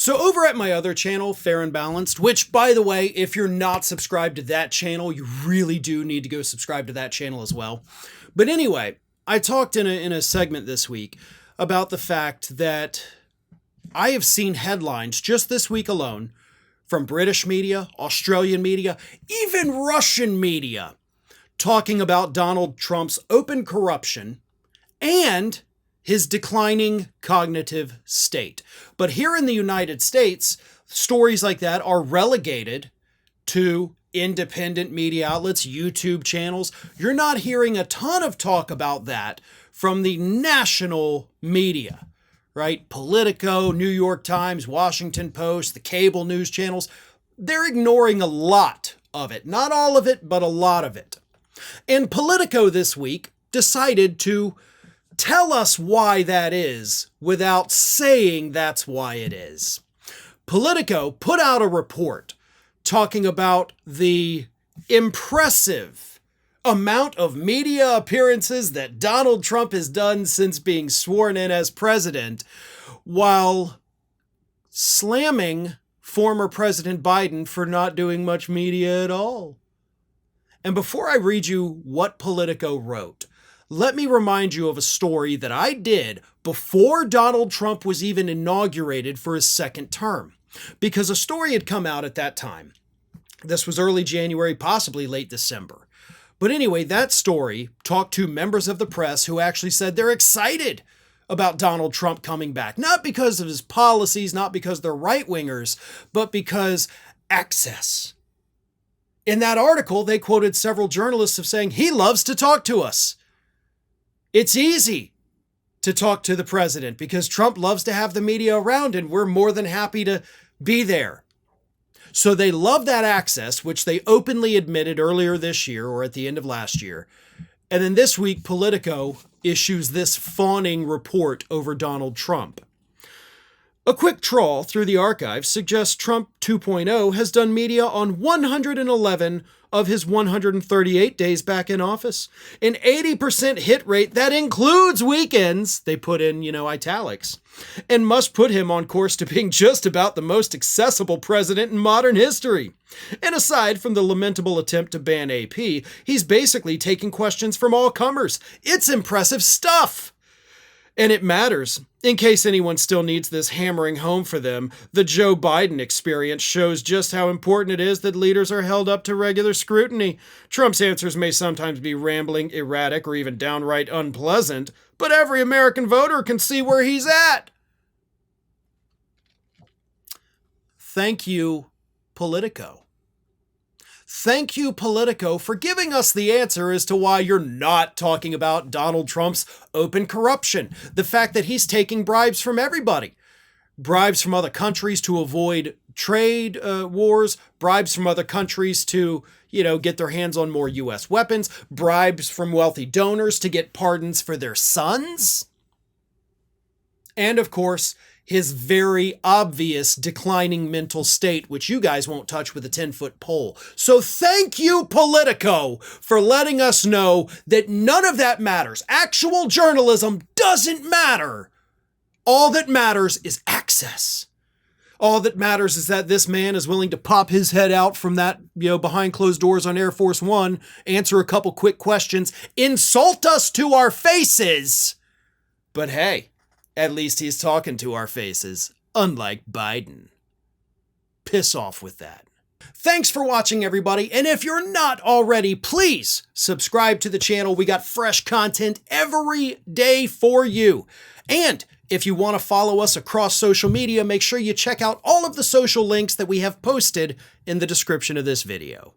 So over at my other channel, Fair and Balanced, which by the way, if you're not subscribed to that channel, you really do need to go subscribe to that channel as well. But anyway, I talked in a segment this week about the fact that I have seen headlines just this week alone from British media, Australian media, even Russian media, talking about Donald Trump's open corruption and his declining cognitive state. But here in the United States, stories like that are relegated to independent media outlets, YouTube channels. You're not hearing a ton of talk about that from the national media, right? Politico, New York Times, Washington Post, the cable news channels. They're ignoring a lot of it. Not all of it, but a lot of it. And Politico this week decided to tell us why that is without saying that's why it is. Politico put out a report talking about the impressive amount of media appearances that Donald Trump has done since being sworn in as president, while slamming former President Biden for not doing much media at all. And before I read you what Politico wrote, let me remind you of a story that I did before Donald Trump was even inaugurated for his second term, because a story had come out at that time. This was early January, possibly late December. But anyway, that story talked to members of the press who actually said they're excited about Donald Trump coming back, not because of his policies, not because they're right-wingers, but because access. In that article, they quoted several journalists of saying, he loves to talk to us. It's easy to talk to the president because Trump loves to have the media around and we're more than happy to be there. So they love that access, which they openly admitted earlier this year or at the end of last year. And then this week, Politico issues this fawning report over Donald Trump. A quick trawl through the archives suggests Trump 2.0 has done media on 111 of his 138 days back in office. An 80% hit rate that includes weekends, they put in, italics, and must put him on course to being just about the most accessible president in modern history. And aside from the lamentable attempt to ban AP, he's basically taking questions from all comers. It's impressive stuff. And it matters. In case anyone still needs this hammering home for them, the Joe Biden experience shows just how important it is that leaders are held up to regular scrutiny. Trump's answers may sometimes be rambling, erratic, or even downright unpleasant, but every American voter can see where he's at. Thank you, Politico. Thank you, Politico, for giving us the answer as to why you're not talking about Donald Trump's open corruption. The fact that he's taking bribes from everybody. Bribes from other countries to avoid trade wars. Bribes from other countries to, get their hands on more U.S. weapons. Bribes from wealthy donors to get pardons for their sons. And of course, his very obvious declining mental state, which you guys won't touch with a 10-foot pole. So thank you, Politico, for letting us know that none of that matters. Actual journalism doesn't matter. All that matters is access. All that matters is that this man is willing to pop his head out from that, behind closed doors on Air Force One, answer a couple quick questions, insult us to our faces. But hey, at least he's talking to our faces, unlike Biden. Piss off with that. Thanks for watching, everybody. And if you're not already, please subscribe to the channel. We got fresh content every day for you. And if you want to follow us across social media, make sure you check out all of the social links that we have posted in the description of this video.